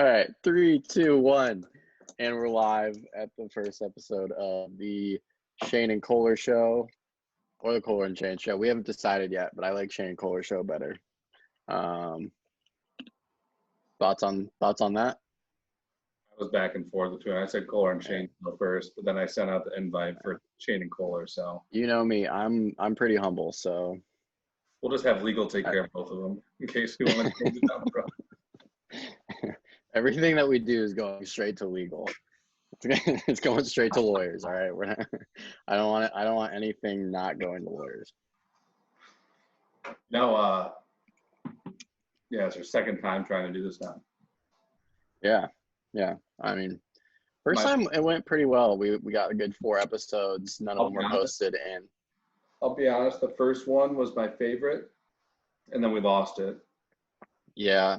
All right, 3, 2, 1, and we're live at the first episode of the Shane and Kohler show, or the Kohler and Shane show. We haven't decided yet, but I like Shane and Kohler show better. Thoughts on that? I was back and forth between. I said Kohler and Shane first, but then I sent out the invite for Shane and Kohler. So you know me, I'm pretty humble, so we'll just have legal take care of both of them in case we want to change it down the road. Everything that we do is going straight to legal. It's going straight to lawyers. All right, I don't want anything not going to lawyers. No, yeah, it's our second time trying to do this now. Yeah. I mean, first time it went pretty well. We got a good 4 episodes. None of them were posted, and I'll be honest. The first one was my favorite, and then we lost it. Yeah.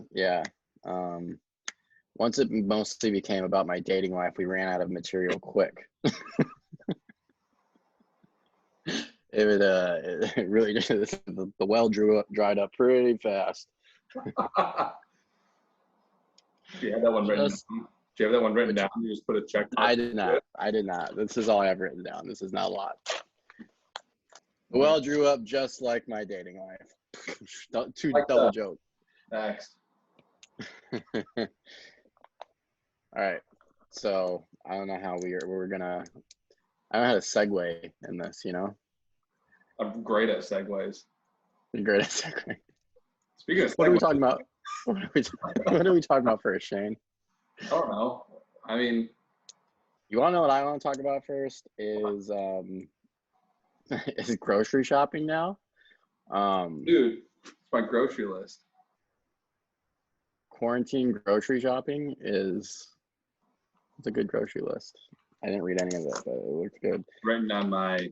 Once it mostly became about my dating life, we ran out of material quick. It really just the well dried up pretty fast. Do you have that one written down? Do you have that one written down? You just put a check mark? I did not. This is all I've written down. This is not a lot. The well drew up just like my dating life. Double joke. Next. All right. So I don't know how we're gonna. I don't know how to segue in this. You know. I'm great at segues. You're great at segue. Speaking of segues, what are we talking about? What are we talking about first, Shane? I don't know. I mean, you want to know what I want to talk about first? Is grocery shopping now? Dude, it's my grocery list. Quarantine grocery shopping it's a good grocery list. I didn't read any of it, but it looked good. Written down my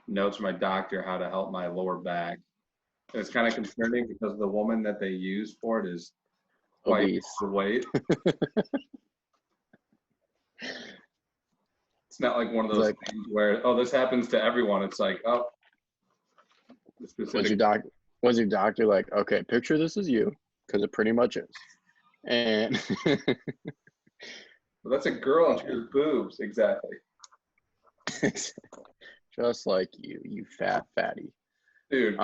notes from my doctor how to help my lower back. And it's kind of concerning because the woman that they use for it is quite overweight. It's not like one of those things where, this happens to everyone. It's like, was your doctor like, okay, picture this as you, because it pretty much is. And well, that's a girl and she has boobs. Exactly. Just like you fat fatty. Dude,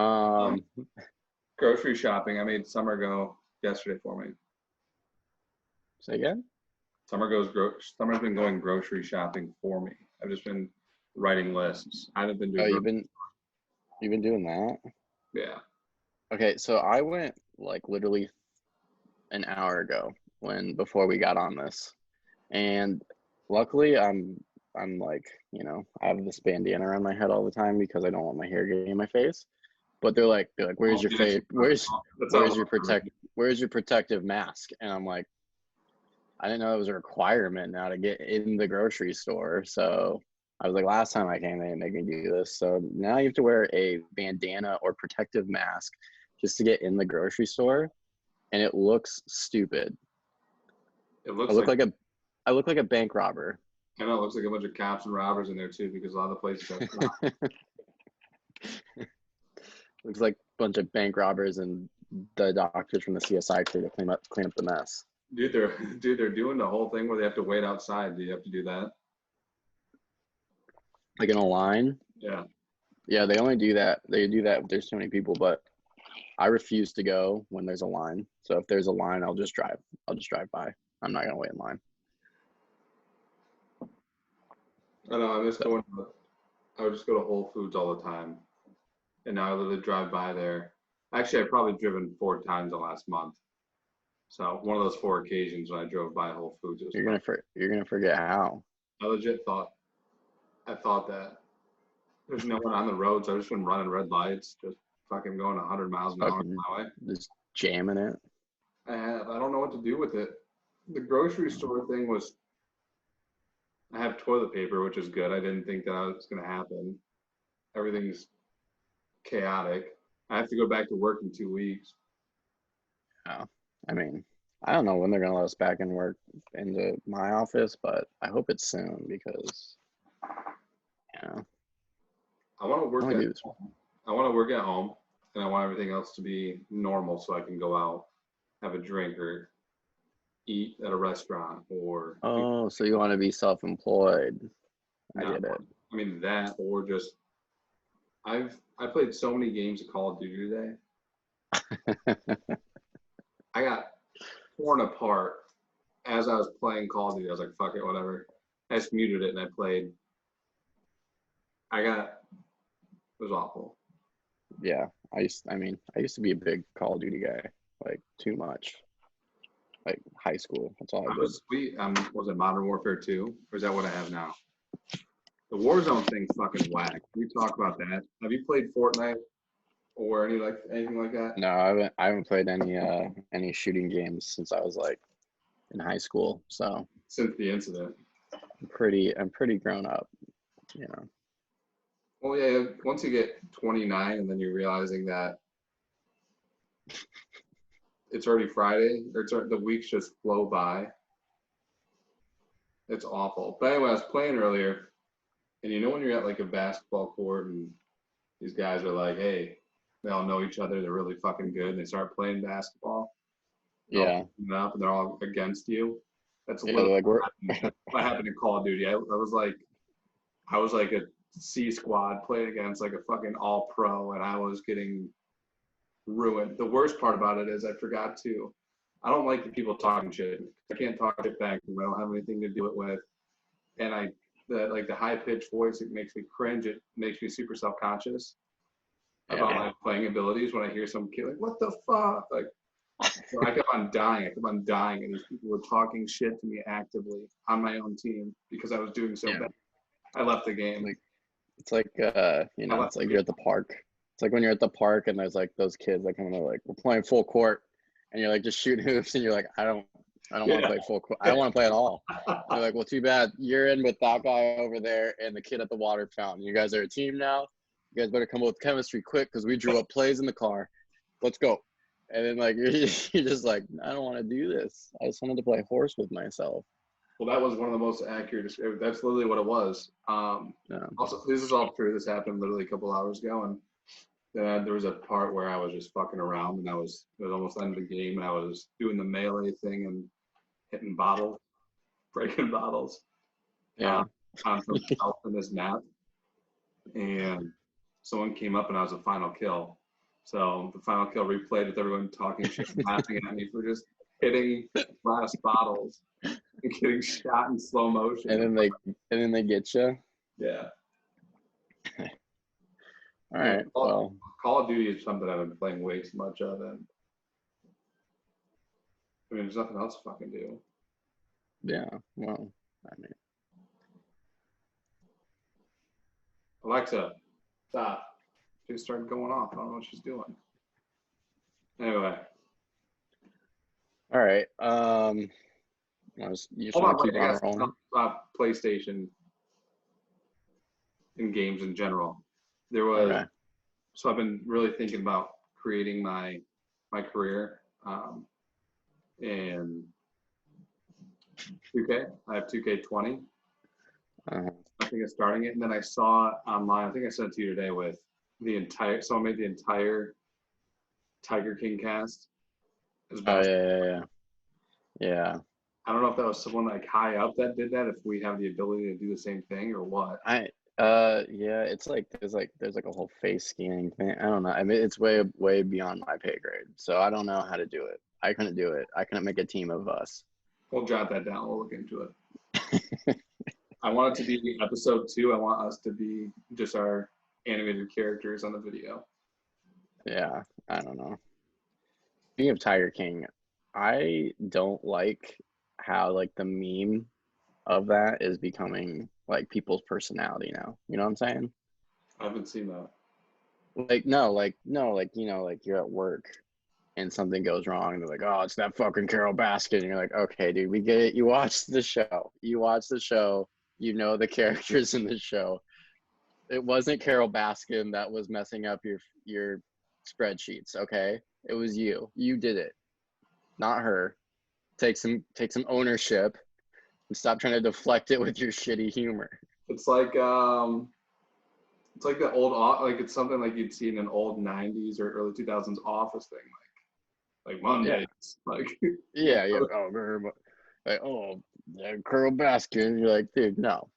grocery shopping. I made Summer go yesterday for me. Say again? Summer's been going grocery shopping for me. I've just been writing lists. I haven't been doing. You've been doing that? Yeah. Okay, so I went like literally an hour ago before we got on this, and luckily I'm like, I have this bandana around my head all the time because I don't want my hair getting in my face. But they're like, where's your face? Where's your protective mask? And I'm like, I didn't know it was a requirement now to get in the grocery store. So I was like, last time I came, they didn't make me do this. So now you have to wear a bandana or protective mask just to get in the grocery store, and it looks stupid. I look like a bank robber. I know, it looks like a bunch of cops and robbers in there too, because a lot of the places are. Looks like a bunch of bank robbers and the doctors from the CSI crew to clean up the mess. Dude, they're doing the whole thing where they have to wait outside. Do you have to do that? Like in a line? Yeah. Yeah, they only do that. They do that if there's too many people, but I refuse to go when there's a line. So if there's a line, I'll just drive by. I'm not gonna wait in line. I know. I would just go to Whole Foods all the time, and now I literally drive by there. Actually, I've probably driven 4 times the last month. So one of those 4 occasions when I drove by Whole Foods. You're gonna forget how. I legit thought that there's no one on the roads. I've just been running red lights, just fucking going 100 miles an hour on my way. Just jamming it. I don't know what to do with it. The grocery store thing was, I have toilet paper, which is good. I didn't think that was going to happen. Everything's chaotic. I have to go back to work in 2 weeks. Oh, I mean, I don't know when they're going to let us back in work into my office, but I hope it's soon because, I want to work at home, and I want everything else to be normal so I can go out, have a drink, or eat at a restaurant or Oh, so you want to be self-employed. I not. get it. I mean that, or just I played so many games of Call of Duty today. I got torn apart as I was playing Call of Duty. I was like, fuck it, whatever. I just muted it and I played. It was awful. Yeah, I used to be a big Call of Duty guy, like too much. Like high school, that's all I I did. was sweet. Was it Modern Warfare 2? Or is that what I have now? The Warzone thing's fucking whack. Can we talk about that? Have you played Fortnite or anything like that? No, I haven't played any shooting games since I was like in high school. So Since the incident. I'm pretty grown up, you know. Well, yeah, once you get 29 and then you're realizing that it's already Friday, the weeks just flow by. It's awful. But anyway, I was playing earlier, and you know when you're at like a basketball court and these guys are like, hey, they all know each other, they're really fucking good, and they start playing basketball. Yeah, Up and they're all against you. That's yeah. literally Like we're what happened in Call of Duty. I was like a C squad playing against like a fucking all pro, and I was getting ruined. The worst part about it is I forgot to. I don't like the people talking shit. I can't talk shit back because I don't have anything to do it with. And the high pitched voice, it makes me cringe. It makes me super self conscious about my playing abilities when I hear some kid like, "What the fuck?" Like, so I kept on dying. And these people were talking shit to me actively on my own team because I was doing so bad. I left the game. It's like it's like you're at the park. It's like when you're at the park and there's like those kids like coming to like we're playing full court and you're like just shooting hoops and you're like I don't want to play full court. I don't want to play at all. And they're like, well, too bad you're in with that guy over there and the kid at the water fountain. You guys are a team now. You guys better come up with chemistry quick because we drew up plays in the car. Let's go. And then like you're just like I don't want to do this. I just wanted to play horse with myself. Well, that was one of the most accurate. That's literally what it was. Yeah. Also, this is all true. This happened literally a couple hours ago, and then there was a part where I was just fucking around, and it was almost the end of the game, and I was doing the melee thing and hitting bottles, breaking bottles, Yeah. on some shelf in this map, and someone came up, and I was the final kill. So the final kill replayed with everyone talking shit, and laughing at me for just hitting glass bottles. Getting shot in slow motion. And then they get you. Yeah. All right. Well, Call of Duty is something I've been playing way too much of, and I mean, there's nothing else to fucking do. yeah. Well, I mean, Alexa, stop. She started going off. I don't know what she's doing. Anyway. all right. You just want to keep on rolling. PlayStation and games in general. There was so I've been really thinking about creating my career in 2K. I have 2K20. I think of starting it, and then I saw online. I think I sent it to you today with someone made the entire Tiger King cast. Yeah. I don't know if that was someone like high up that did that. If we have the ability to do the same thing or what. It's like there's like a whole face scanning thing. I don't know. I mean, it's way beyond my pay grade, so I don't know how to do it. I couldn't do it. I couldn't make a team of us. We'll jot that down. We'll look into it. I want it to be episode 2. I want us to be just our animated characters on the video. Yeah, I don't know. Speaking of Tiger King, I don't like how like the meme of that is becoming like people's personality now. You know what I'm saying? I haven't seen that. Like no, like you're at work and something goes wrong and they're like, oh, it's that fucking Carol Baskin. And you're like, okay, dude, we get it. You watch the show. You know the characters in the show. It wasn't Carol Baskin that was messing up your spreadsheets, okay? It was you. You did it. Not her. Take some ownership and stop trying to deflect it with your shitty humor. It's like the old, like it's something like you'd see in an old 90s or early 2000s Office thing. like Mondays, like Yeah. Curl basket. You're like, dude, no.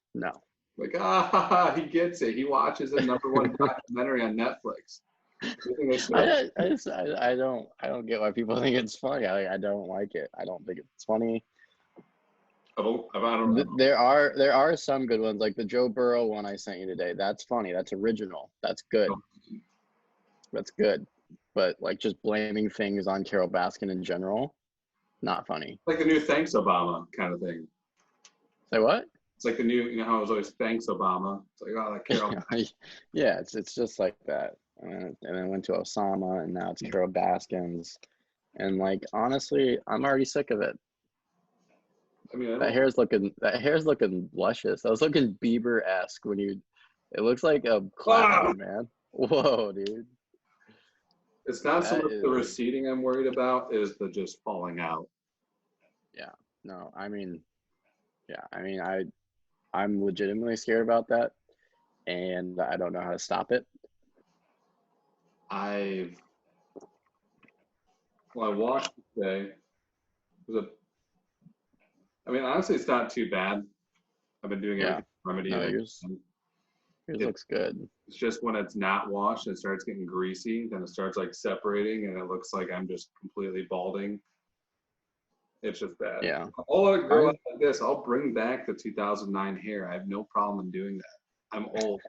like he gets it. He watches the #1 documentary on Netflix. I don't get why people think it's funny. I don't like it. I don't think it's funny. I don't know. There are some good ones, like the Joe Burrow one I sent you today. That's funny. That's original. That's good. That's good. But like just blaming things on Carol Baskin in general, not funny. Like the new "Thanks Obama" kind of thing. Say what? It's like the new, you know how it was always "Thanks Obama." It's like, oh, that Carol. Yeah, it's just like that. And then went to Osama, and now it's Carol Baskins. And like honestly, I'm already sick of it. I mean, That hair's looking luscious. That was looking Bieber-esque when you. It looks like a cloud, man. Whoa, dude. It's not so much the receding I'm worried about, is the just falling out. Yeah. No, I mean, yeah. I mean, I'm legitimately scared about that, and I don't know how to stop it. I washed today. I mean, honestly, it's not too bad. I've been doing everything remedy. No, yours looks good. It's just when it's not washed and it starts getting greasy, then it starts like separating, and it looks like I'm just completely balding. It's just bad. Yeah. I'll let it grow out like this. I'll bring back the 2009 hair. I have no problem in doing that. I'm old.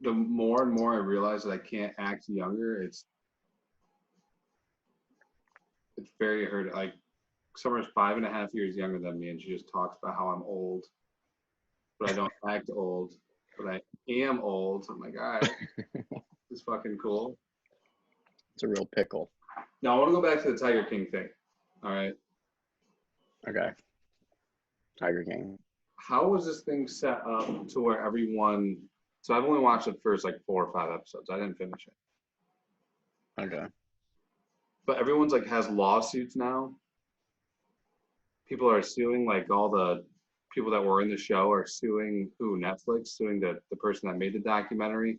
The more and more I realize that I can't act younger, it's very hurt. Like Summer's 5.5 years younger than me, and she just talks about how I'm old, but I don't act old, but I am old. So I'm like, all right, it's fucking cool. It's a real pickle. Now I want to go back to the Tiger King thing. All right. Okay. Tiger King. How was this thing set up to where everyone? So I've only watched the first like 4 or 5 episodes. I didn't finish it. Okay. But everyone's like has lawsuits now. People are suing, like all the people that were in the show are suing Netflix, suing the person that made the documentary.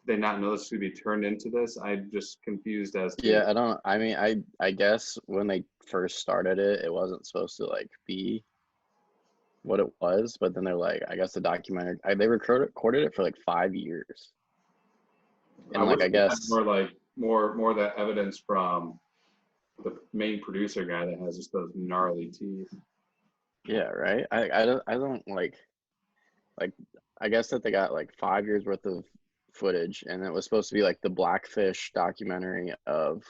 Did they not know this would be turned into this? I'm just confused as to. Yeah, I mean, I guess when they first started it, it wasn't supposed to like be what it was, but then they're like, I guess the documentary, they recorded it for like 5 years. And I guess more that evidence from the main producer guy that has just those gnarly teeth. Yeah, right. I don't like I guess that they got like 5 years worth of footage, and it was supposed to be like the Blackfish documentary of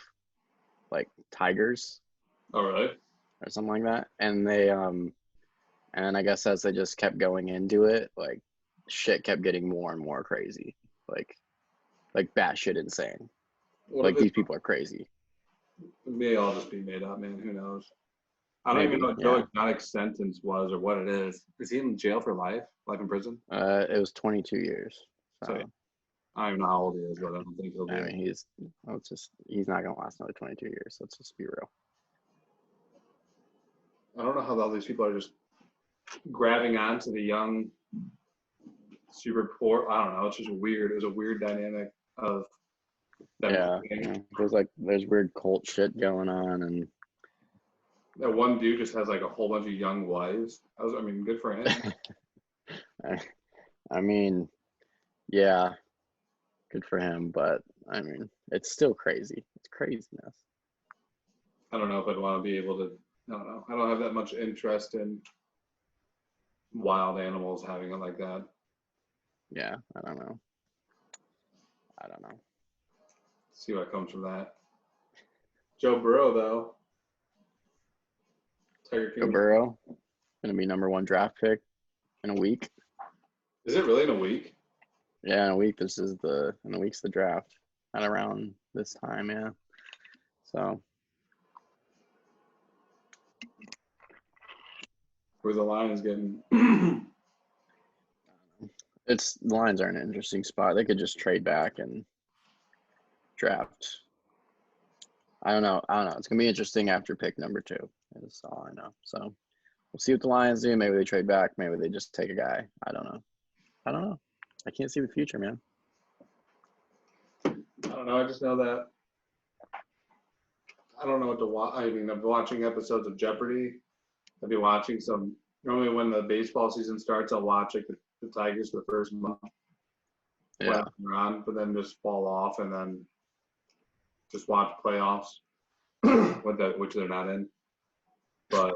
like tigers. Oh, really? Or something like that. And they and I guess as they just kept going into it, like shit kept getting more and more crazy. Like batshit insane. Like these people are crazy. It may all just be made up, man. Who knows? I don't even know what Joe Exotic's sentence was or what it is. Is he in jail for life? Life in prison? It was 22 years. So I don't even know how old he is, but I don't think he'll be. I mean, he's not gonna last another 22 years. Let's just be real. I don't know how all these people are just grabbing onto the young, super poor. I don't know. It's just weird. It was a weird dynamic of them. Yeah. There's weird cult shit going on, and that one dude just has like a whole bunch of young wives. I mean, good for him. I mean, yeah, good for him, but I mean, it's still crazy. It's craziness. I don't know if I'd want to be able to. I don't know. I don't have that much interest in wild animals having it like that. Yeah, I don't know. See what comes from that. Joe Burrow, though. Tiger King. Joe Burrow, gonna be #1 draft pick in a week. Is it really in a week? Yeah, in a week. In a week's the draft. At around this time, yeah. So. Where the Lions getting? The Lions are in an interesting spot. They could just trade back and draft. I don't know. It's gonna be interesting after pick #2. That's all I know. So we'll see what the Lions do. Maybe they trade back. Maybe they just take a guy. I don't know. I can't see the future, man. I don't know. I just know that I don't know what to watch. I mean, I'm watching episodes of Jeopardy. I'll be watching some. Normally, when the baseball season starts, I'll watch like the Tigers for the first month when Yeah. they're on, but then just fall off and then just watch playoffs, which they're not in. But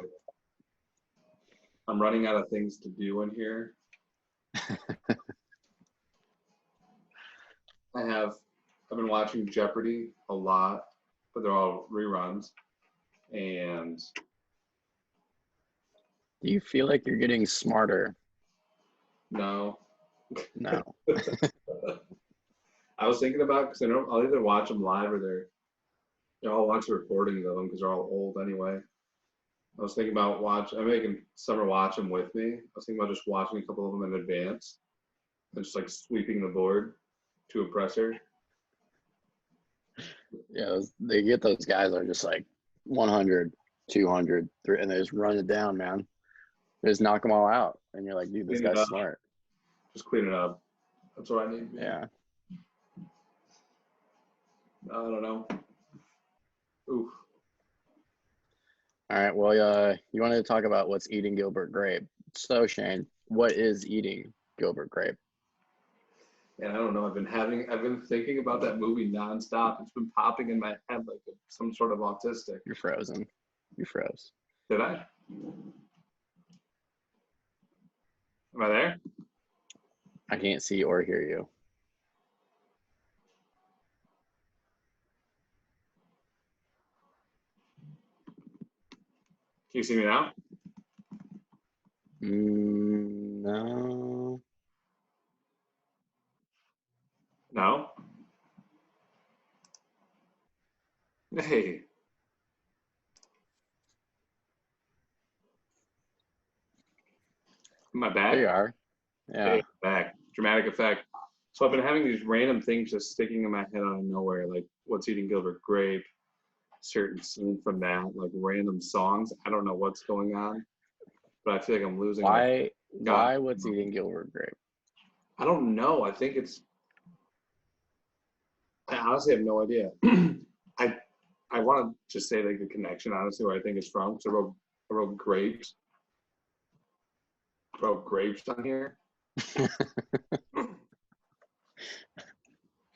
I'm running out of things to do in here. I've been watching Jeopardy a lot, but they're all reruns. And Do you feel like you're getting smarter? no. No. I was thinking about, because I'll either watch them live or I'll watch the recordings of them because they're all old anyway. I was thinking about I'm making Summer watch them with me. I was thinking about just watching a couple of them in advance and just like sweeping the board to impress her. Yeah, they get those guys that are just like 100, 200, and they just run it down, man. They just knock them all out. And you're like, dude, this guy's smart. Just clean it up. That's what I need. Yeah. I don't know. Oof. All right. Well, you wanted to talk about what's Eating Gilbert Grape. So, Shane, what is Eating Gilbert Grape? And I don't know. I've been thinking about that movie nonstop. It's been popping in my head like some sort of autistic. You're frozen. You froze. Did I? Am I there? I can't see or hear you. Can you see me now? No. No? Hey. Am I back? There you are. Yeah. Hey, back. Dramatic effect. So I've been having these random things just sticking in my head out of nowhere, like What's Eating Gilbert Grape, certain scene from that, like random songs. I don't know what's going on, but I feel like I'm losing. Why What's Eating Gilbert Grape? I don't know. I think I honestly have no idea. I want to just say like the connection, honestly, where I think it's from. So I wrote grapes. I wrote grapes on here.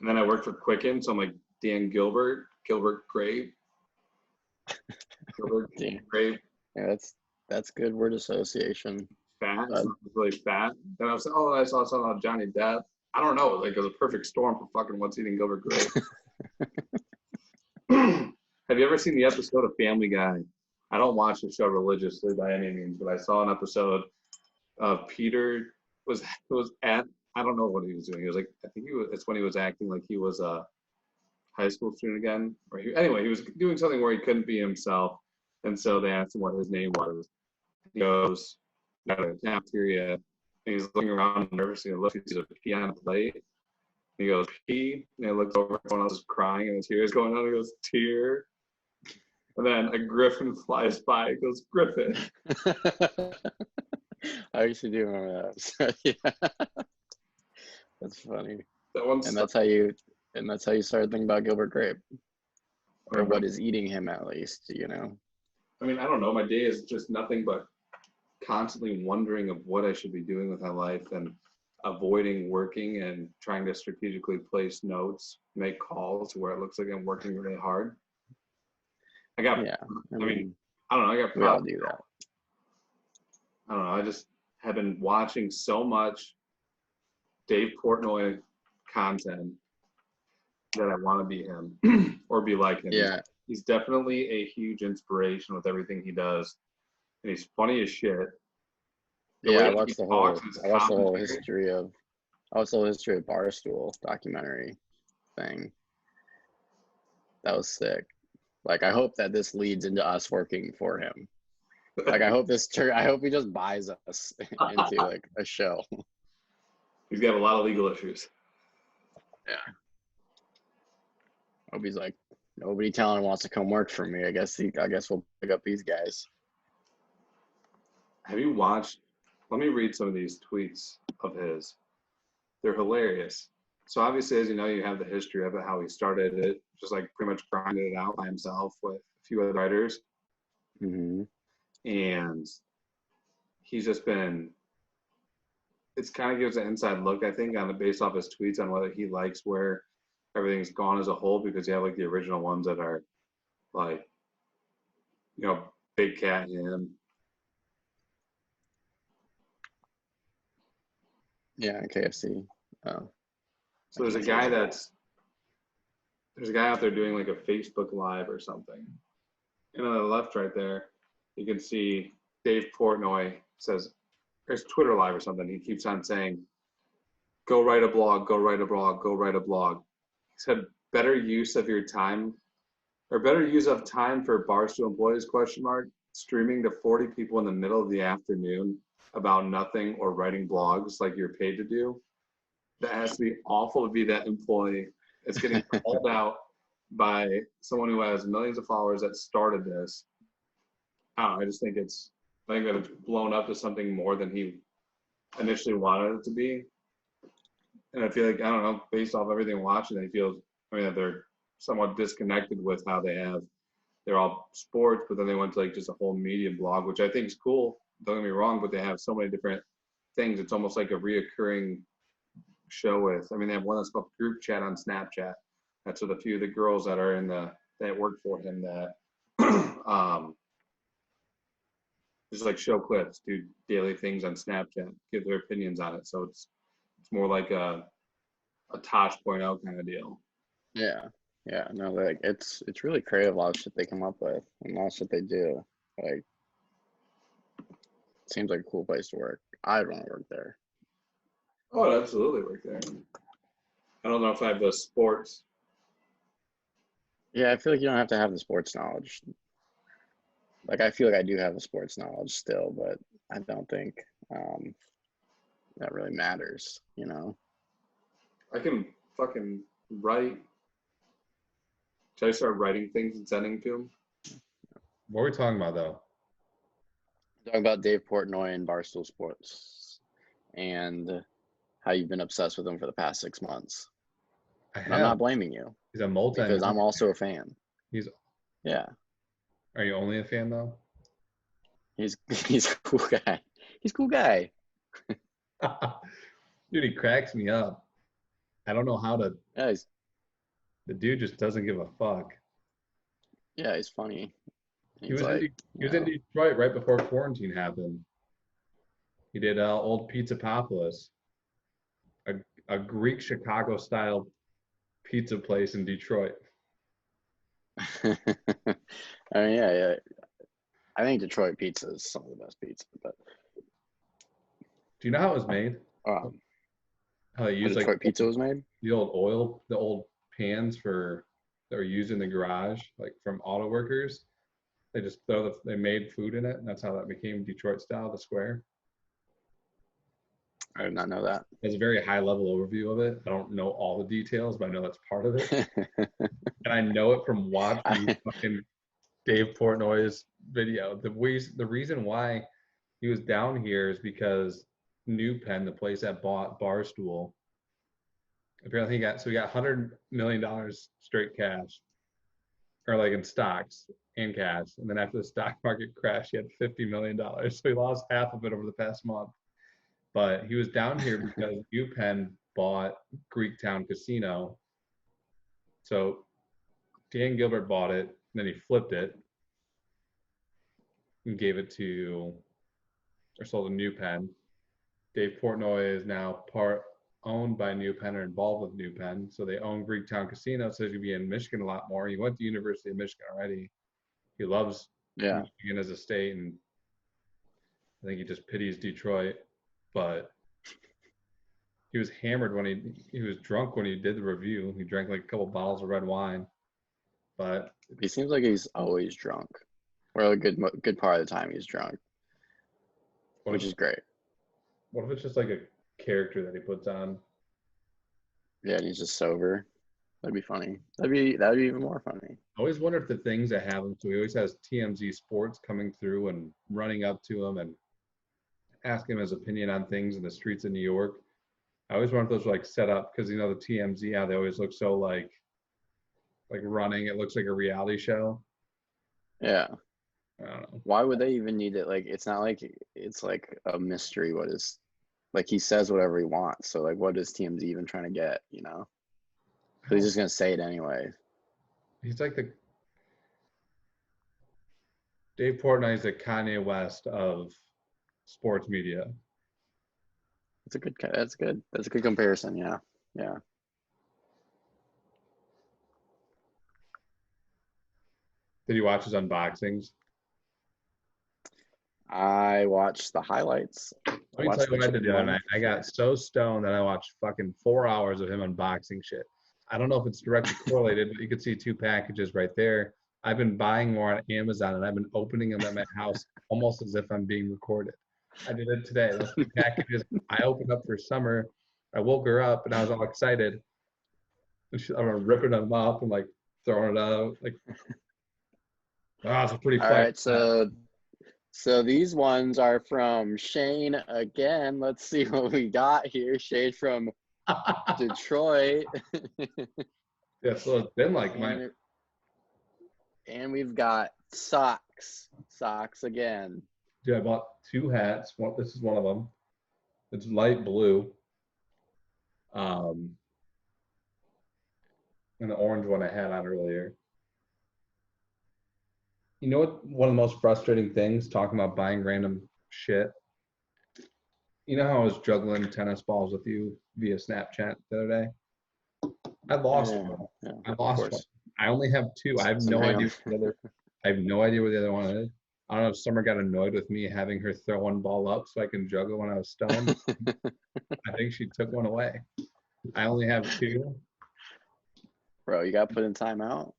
And then I worked for Quicken, so I'm like Dan Gilbert Grape. Gilbert Grape. Yeah, that's good word association. Fat, it's not really fat. Then I was like, I saw something about Johnny Depp. I don't know, like it was a perfect storm for fucking What's Eating Gilbert Grape. Have you ever seen the episode of Family Guy? I don't watch the show religiously by any means, but I saw an episode of Peter was at, I don't know what he was doing. He was like, it's when he was acting like he was a high school student again. Anyway, he was doing something where he couldn't be himself. And so they asked him what his name was. He goes, got a cafeteria. And he's looking around nervously and looks, he sees a pee on a plate. He goes, pee. And he looks over, everyone else is crying and a tear is going on. He goes, tear. And then a griffin flies by. He goes, Griffin. I used to do remember that. Yeah. That's funny. And that's how you started thinking about Gilbert Grape. Or what is eating him, at least, you know. I mean, I don't know. My day is just nothing but constantly wondering of what I should be doing with my life and avoiding working and trying to strategically place notes, make calls where it looks like I'm working really hard. I don't know. We all do that. I don't know. I just have been watching so much Dave Portnoy content that I want to be him or be like him. Yeah. He's definitely a huge inspiration with everything he does. And he's funny as shit. I watched the whole history of Barstool documentary thing. That was sick. Like, I hope that this leads into us working for him. Like, I hope he just buys us into like a show. He's got a lot of legal issues. Yeah. I hope he's like, nobody telling him wants to come work for me. I guess we'll pick up these guys. Have you watched? Let me read some of these tweets of his. They're hilarious. So obviously, as you know, you have the history of it, how he started it, just like pretty much grinded it out by himself with few other writers, Mm-hmm. and he's just been. It's kind of gives an inside look, I think, on the based off his tweets on whether he likes where everything's gone as a whole, because you have like the original ones that are like, you know, Big Cat him. Yeah, KFC. Oh, So there's a guy out there doing like a Facebook Live or something. And on the left right there, you can see Dave Portnoy says, there's Twitter Live or something. He keeps on saying, go write a blog, go write a blog, go write a blog. He said, better use of your time, or better use of time for Barstool employees, question mark, streaming to 40 people in the middle of the afternoon about nothing or writing blogs like you're paid to do. That has to be awful to be that employee. It's getting called out by someone who has millions of followers that started this. I just think I think that it's blown up to something more than he initially wanted it to be. And I feel like, I don't know, based off everything watching, he feels, that they're somewhat disconnected with how they're all sports, but then they went to like just a whole media blog, which I think is cool. Don't get me wrong, but they have so many different things. It's almost like a reoccurring show with, they have one that's called Group Chat on Snapchat. That's with a few of the girls that are that work for him that just like show clips, do daily things on Snapchat, give their opinions on it. So it's more like a Tosh.0 kind of deal. Yeah. Yeah. No, like it's really creative, a lot of shit they come up with and a lot of shit they do. Like, seems like a cool place to work. I'd want to work there. Oh, I'd absolutely work there. I don't know if I have the sports. Yeah, I feel like you don't have to have the sports knowledge. Like, I feel like I do have the sports knowledge still, but I don't think that really matters, you know? I can fucking write. Should I start writing things and sending to him? What are we talking about, though? Talking about Dave Portnoy and Barstool Sports and how you've been obsessed with him for the past 6 months. And I'm not blaming you. He's a multi. Because I'm also a fan. Yeah. Are you only a fan though? He's a cool guy. He's a cool guy. Dude, he cracks me up. I don't know how to. Yeah, The dude just doesn't give a fuck. Yeah, he's funny. He was in Detroit right before quarantine happened. He did Old Pizzapopolis, a Greek Chicago style pizza place in Detroit. Yeah. I think Detroit pizza is some of the best pizza. But do you know how it was made? how they use Detroit pizza was made? The old pans that are used in the garage, like from auto workers. They just they made food in it, and that's how that became Detroit style, the square. I did not know that. It's a very high level overview of it. I don't know all the details, but I know that's part of it. And I know it from watching fucking Dave Portnoy's video. The reason why he was down here is because New Penn, the place that bought Barstool, apparently he got $100 million straight cash, or like in stocks and cash. And then after the stock market crashed, he had $50 million. So he lost half of it over the past month. But he was down here because UPenn bought Greektown Casino. So Dan Gilbert bought it, and then he flipped it and gave it to, or sold to New Penn. Dave Portnoy is now owned by New Penn or involved with New Penn. So they own Greektown Casino, so he's going to be in Michigan a lot more. He went to University of Michigan already. He loves Michigan as a state, and I think he just pities Detroit. But he was hammered when he was drunk when he did the review. He drank like a couple bottles of red wine. But he seems like he's always drunk, or a good part of the time he's drunk, which is great. What if it's just like a character that he puts on? Yeah, and he's just sober. That'd be funny. That'd be even more funny. I always wonder if the things that happen. So he always has TMZ Sports coming through and running up to him and asking him his opinion on things in the streets of New York. I always wonder if those were like set up because the TMZ, how they always look so like running. It looks like a reality show. Yeah. I don't know. Why would they even need it? Like, it's not like it's like a mystery. What is like he says whatever he wants. So like, what is TMZ even trying to get? You know, so he's just gonna say it anyway. He's like the Dave Portnoy is the Kanye West of sports media. That's a good. That's good. That's a good comparison. Yeah. Yeah. Did you watch his unboxings? I watched the highlights. Let me tell you what I did the other night. I got so stoned that I watched fucking 4 hours of him unboxing shit. I don't know if it's directly correlated, but you could see 2 packages right there. I've been buying more on Amazon, and I've been opening them at my house almost as if I'm being recorded. I did it today. Those 2 packages I opened up for Summer. I woke her up, and I was all excited. And I'm ripping them up and like throwing it out. Like, oh, it's pretty. All right, so these ones are from Shane again. Let's see what we got here. Shane from Detroit. Yeah, so it's been like my. And we've got socks. Socks again. Dude, I bought 2 hats. This is one of them. It's light blue. And the orange one I had on earlier. You know what? One of the most frustrating things talking about buying random shit. You know how I was juggling tennis balls with you via Snapchat the other day? I lost one. Yeah, I lost one. I only have 2. I have no idea where the other one is. I don't know if Summer got annoyed with me having her throw one ball up so I can juggle when I was stoned. I think she took one away. I only have 2. Bro, you got put in timeout.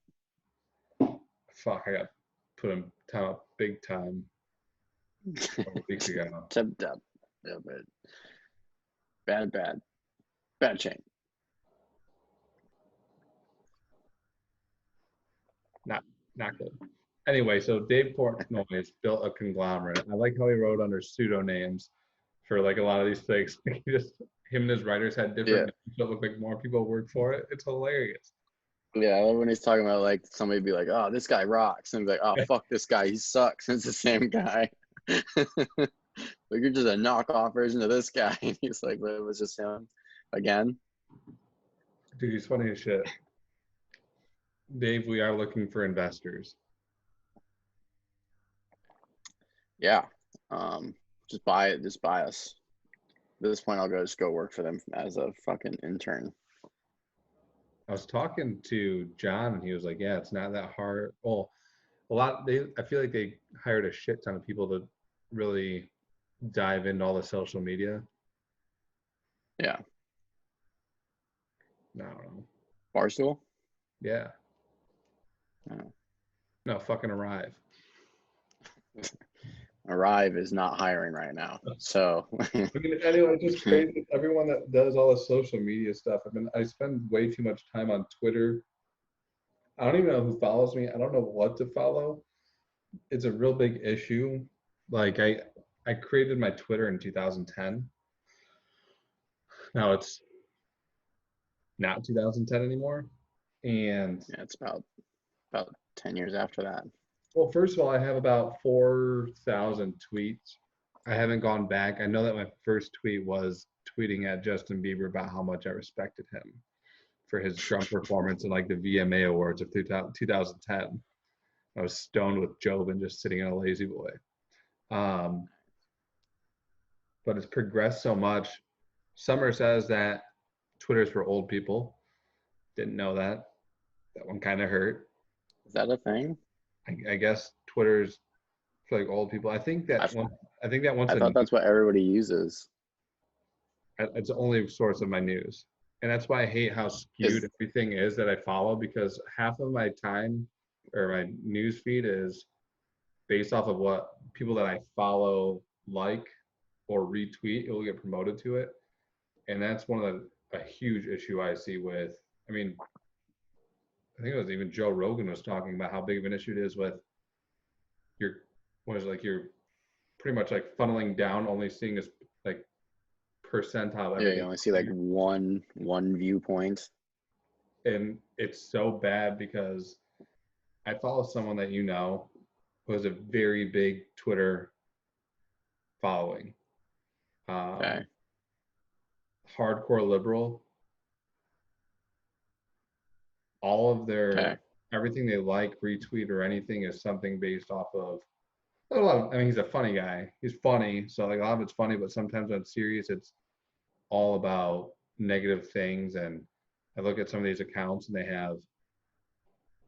Fuck, I got put in timeout big time. A couple weeks ago. Bad chain. Not good. Anyway, so Dave Portnoy built a conglomerate. I like how he wrote under pseudonyms for like a lot of these things. Him and his writers had different names that look like more people work for it. It's hilarious. Yeah, I love when he's talking about like somebody be like, "Oh, this guy rocks," and he's like, "Oh, fuck this guy, he sucks." And it's the same guy. Like you're just a knockoff version of this guy. And he's like, "But it was just him again." Dude, he's funny as shit. Dave, we are looking for investors. Yeah, just buy it. Just buy us. At this point, I'll just go work for them as a fucking intern. I was talking to John, and he was like, "Yeah, it's not that hard." Well, I feel like they hired a shit ton of people to really dive into all the social media. Yeah. No, I don't know. Barstool? Yeah. Oh. No, fucking Arrive. Arrive is not hiring right now. So anyway, just crazy. Everyone that does all the social media stuff. I spend way too much time on Twitter. I don't even know who follows me. I don't know what to follow. It's a real big issue. Like I created my Twitter in 2010. Now it's not 2010 anymore. And yeah, it's about 10 years after that. Well, first of all, I have about 4,000 tweets. I haven't gone back. I know that my first tweet was tweeting at Justin Bieber about how much I respected him for his drum performance in like the VMA Awards of 2010. I was stoned with Jobin just sitting in a lazy boy. But it's progressed so much. Summer says that Twitter's for old people. Didn't know that. That one kind of hurt. Is that a thing? I guess Twitter's for like old people. I think that once I thought that's what everybody uses. It's the only source of my news. And that's why I hate how skewed everything is that I follow, because half of my time or my news feed is based off of what people that I follow like or retweet. It will get promoted to it. And that's one of a huge issue I see with, I mean, I think it was even Joe Rogan was talking about how big of an issue it is with you're pretty much like funneling down, only seeing this like percentile. Yeah, you only see like one viewpoint. And it's so bad because I follow someone that you know, who has a very big Twitter following. Okay. Hardcore liberal. All of their everything they like, retweet, or anything is something based off of a lot of, I mean, he's a funny guy. He's funny, so like a lot of it's funny, but sometimes when it's serious, it's all about negative things. And I look at some of these accounts and they have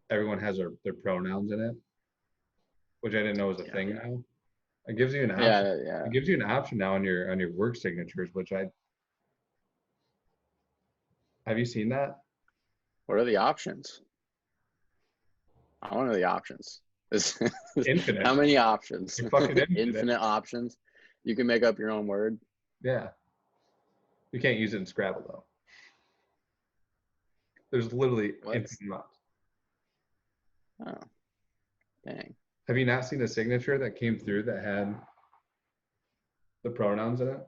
everyone has their pronouns in it, which I didn't know was a thing now. It gives you an option. It gives you an option now on your work signatures, which have you seen that? What are the options? I want to know the options. Infinite. How many options? Fucking Infinite options. You can make up your own word. Yeah. You can't use it in Scrabble though. There's literally infinite amounts. Oh, dang. Have you not seen a signature that came through that had the pronouns in it?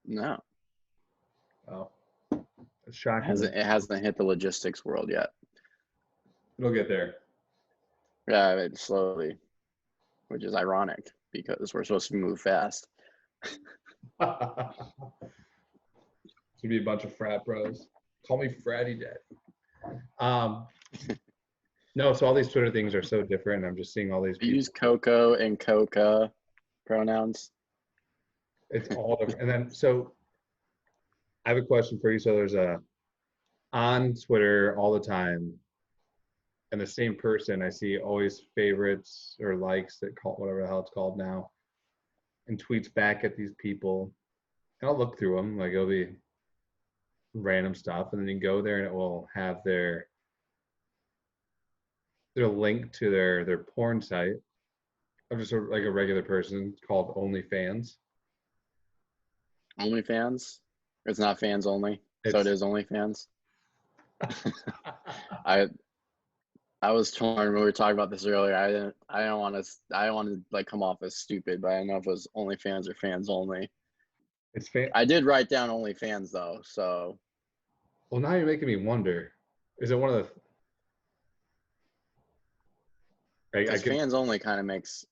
No. Oh, it's shocking. It hasn't hit the logistics world yet. It'll get there. Yeah, it's slowly, which is ironic because we're supposed to move fast. Should be a bunch of frat bros. Call me Fratty Daddy. No, so all these Twitter things are so different. I'm just seeing all these people. Use Coco and Coca pronouns. It's all different. And then, so I have a question for you. So there's on Twitter all the time, and the same person I see always favorites or likes that call whatever the hell it's called now, and tweets back at these people. And I'll look through them, like it'll be random stuff, and then you go there and it will have their link to their porn site. I'm just like a regular person called OnlyFans. OnlyFans? It's not fans only, so it is OnlyFans. I was torn when we were talking about this earlier. I don't want to like come off as stupid, but I don't know if it was OnlyFans or fans only. It's I did write down OnlyFans though, so. Well, now you're making me wonder. Is it one of the? Fans only kind of makes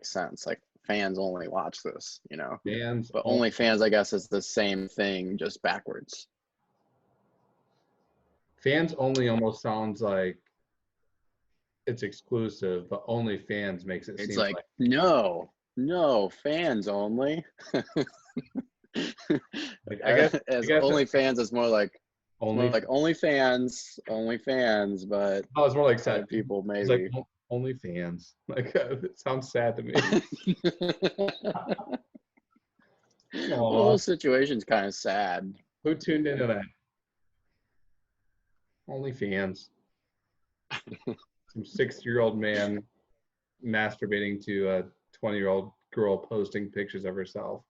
sense. Like fans only watch this, you know. Fans, but OnlyFans, I guess, is the same thing, just backwards. Fans only almost sounds like it's exclusive, but OnlyFans makes it seem like no, fans only. I guess OnlyFans is more like OnlyFans, but it's more like sad people maybe. It's like OnlyFans. Like it sounds sad to me. The whole situation's kind of sad. Who tuned into that? OnlyFans. Some 60-year-old man masturbating to a 20-year-old girl posting pictures of herself.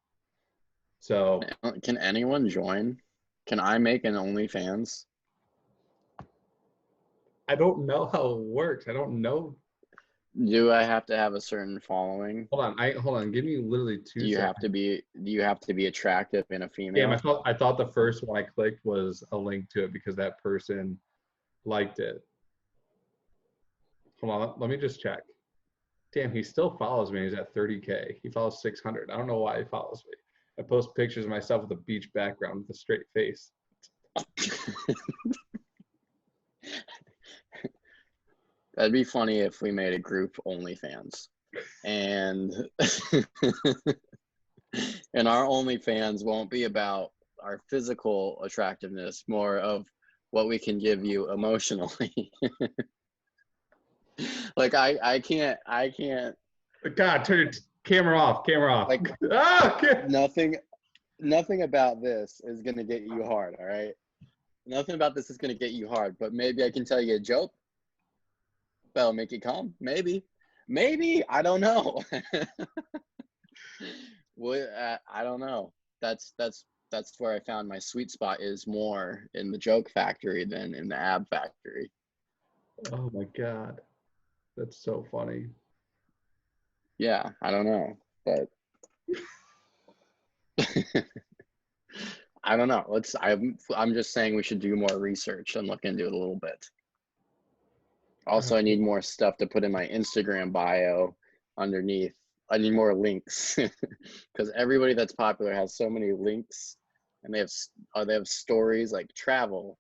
So can anyone join? Can I make an OnlyFans? I don't know how it works. I don't know. Do I have to have a certain following? Hold on. Give me literally 2 seconds. Do you have to be attractive in a female? Yeah, I thought the first one I clicked was a link to it because that person liked it. Hold on, let me just check. Damn, he still follows me. He's at 30K. He follows 600. I don't know why he follows me. I post pictures of myself with a beach background with a straight face. That'd be funny if we made a group OnlyFans, and and our OnlyFans won't be about our physical attractiveness, more of what we can give you emotionally. Like I can't. God, turn your camera off. Like nothing about this is gonna get you hard. All right, nothing about this is gonna get you hard. But maybe I can tell you a joke that'll make you calm. Maybe I don't know. I don't know. That's where I found my sweet spot, is more in the joke factory than in the ab factory. Oh my God, that's so funny. Yeah, I don't know, but I don't know. I'm just saying we should do more research and look into it a little bit. Also, I need more stuff to put in my Instagram bio underneath. I need more links because everybody that's popular has so many links, and they have stories like travel.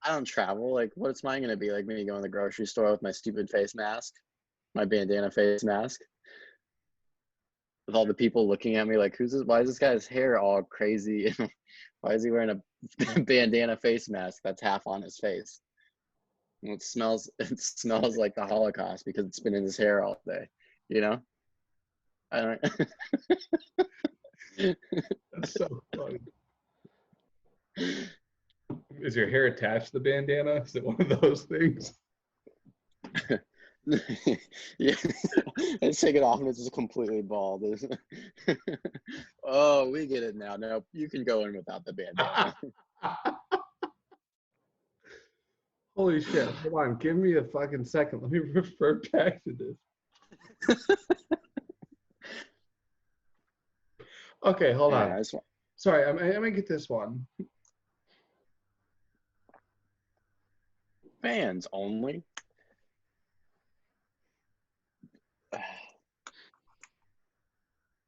I don't travel. Like, what's mine gonna be? Like me going to the grocery store with my stupid face mask, my bandana face mask, with all the people looking at me like, who's this? Why is this guy's hair all crazy? Why is he wearing a bandana face mask that's half on his face? And it smells like the Holocaust because it's been in his hair all day. You know? I don't. That's so funny. Is your hair attached to the bandana? Is it one of those things? Yeah, let's take it off and it's just completely bald. Oh, we get it now. No, you can go in without the bandana. Holy shit. Hold on. Give me a fucking second. Let me refer back to this. Okay, hold on. Yeah, Sorry, I'm gonna get this one. fans only.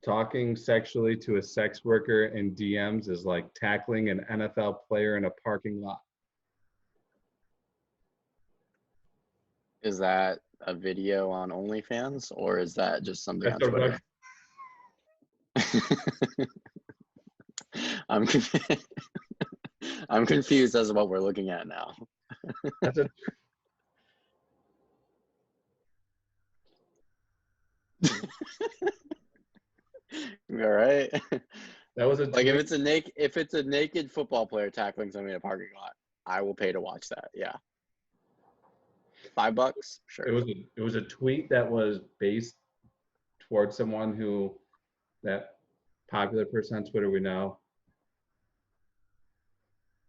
Talking sexually to a sex worker in DMs is like tackling an NFL player in a parking lot. Is that a video on OnlyFans or is that just something on That's Twitter? I'm confused as to what we're looking at now. That's a You all right? that was a Like tweet. if it's a naked football player tackling somebody in a parking lot, I will pay to watch that. Yeah. $5? Sure. It was a tweet that was based towards someone who, that popular person on Twitter we know.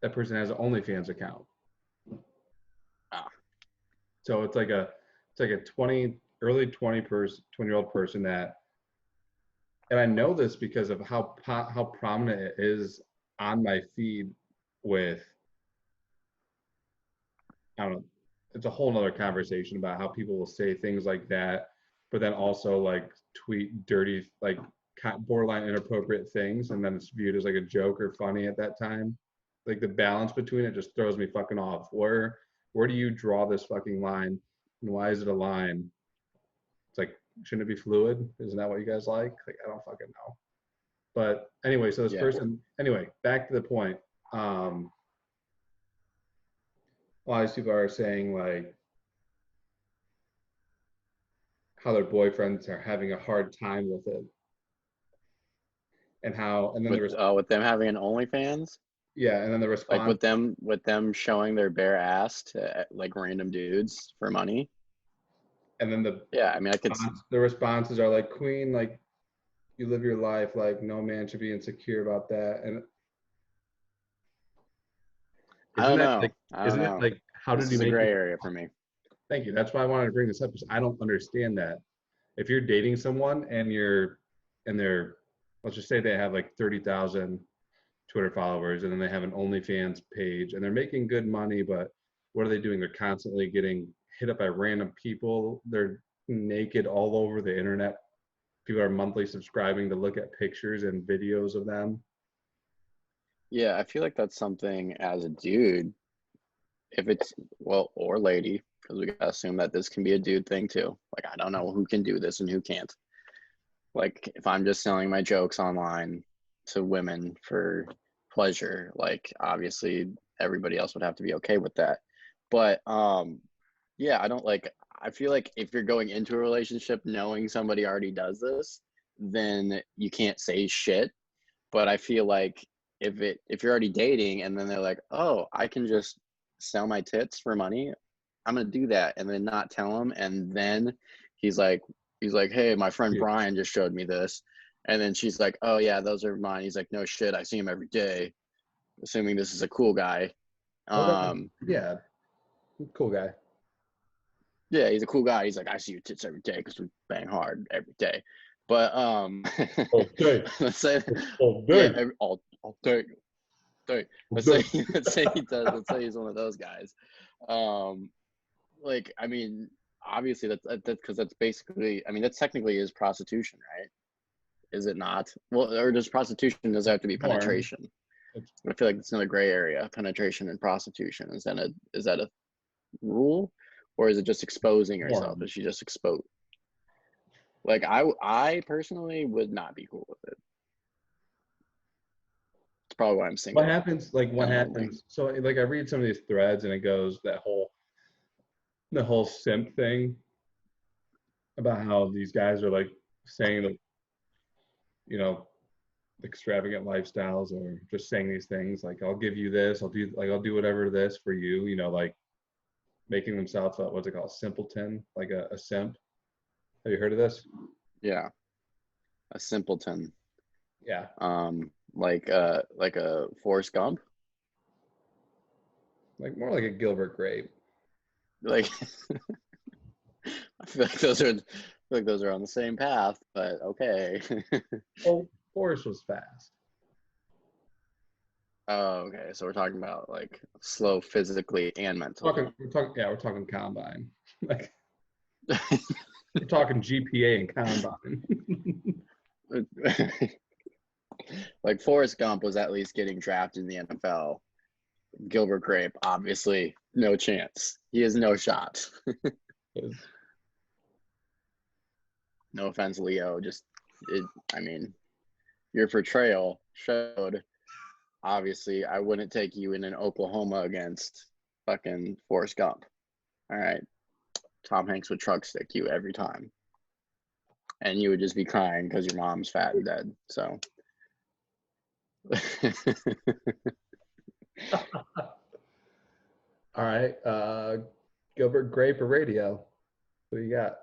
That person has an OnlyFans account. Ah. So it's like a early 20-year-old person that, and I know this because of how prominent it is on my feed with, I don't know, it's a whole nother conversation about how people will say things like that, but then also like tweet dirty, like borderline inappropriate things, and then it's viewed as like a joke or funny at that time. Like the balance between it just throws me fucking off. Where do you draw this fucking line, and why is it a line? It's like, shouldn't it be fluid? Isn't that what you guys like? Like, I don't fucking know. But anyway, so this person, anyway, back to the point. A lot of these people are saying like how their boyfriends are having a hard time with it, and then with them having an OnlyFans. Yeah, and then the response, like with them showing their bare ass to like random dudes for money. And then the responses are like, Queen, like, you live your life, like no man should be insecure about that. And I don't know. Isn't it like, how did you make a gray area for me? Thank you. That's why I wanted to bring this up, because I don't understand that. If you're dating someone and they're, let's just say they have like 30,000 Twitter followers, and then they have an OnlyFans page, and they're making good money, but what are they doing? They're constantly getting hit up by random people. They're naked all over the internet. People are monthly subscribing to look at pictures and videos of them. Yeah, I feel like that's something as a dude, if it's, well, or lady, because we gotta assume that this can be a dude thing too. Like, I don't know who can do this and who can't. Like, if I'm just selling my jokes online to women for pleasure, like, obviously everybody else would have to be okay with that. But yeah, I feel like if you're going into a relationship knowing somebody already does this, then you can't say shit. But I feel like if you're already dating and then they're like, oh, I can just sell my tits for money, I'm gonna do that, and then not tell him, and then he's like, hey, my friend Brian just showed me this, and then she's like, oh yeah, those are mine. He's like, no shit, I see him every day, assuming this is a cool guy. Yeah, cool guy. Yeah, he's a cool guy. He's like, I see your tits every day because we bang hard every day. But okay. Let's say, okay. Yeah, all day. Let's say he does. Let's say he's one of those guys. like, I mean, obviously that's because that's basically, I mean, that's technically is prostitution, right? Is it not? Well, or does prostitution, does it have to be Porn. penetration? I feel like it's another gray area, penetration and prostitution. Is that a rule, or is it just exposing herself? Porn. Is she just exposed? Like I personally would not be cool with it. It's probably why I'm single. What happens? Like, what and lonely. happens? So, like, I read some of these threads, and it goes the whole simp thing about how these guys are like saying that, you know, extravagant lifestyles, or just saying these things like, I'll give you this, I'll do whatever this for you, you know, like making themselves what's it called, simpleton, like a simp. Have you heard of this? Yeah, a simpleton. Yeah. Like a Forrest Gump. Like more like a Gilbert Grape. Like I feel like those are on the same path, but okay. Oh, Forrest was fast. Oh, okay. So we're talking about like slow physically and mentally. We're talking combine. Like we're talking GPA and combine. Like Forrest Gump was at least getting drafted in the NFL. Gilbert Grape, obviously, no chance. He has no shot. No offense, Leo. I mean, your portrayal showed. Obviously, I wouldn't take you in an Oklahoma against fucking Forrest Gump. All right. Tom Hanks would truck stick you every time. And you would just be crying because your mom's fat and dead. So. All right. Gilbert Grape or radio? What do you got?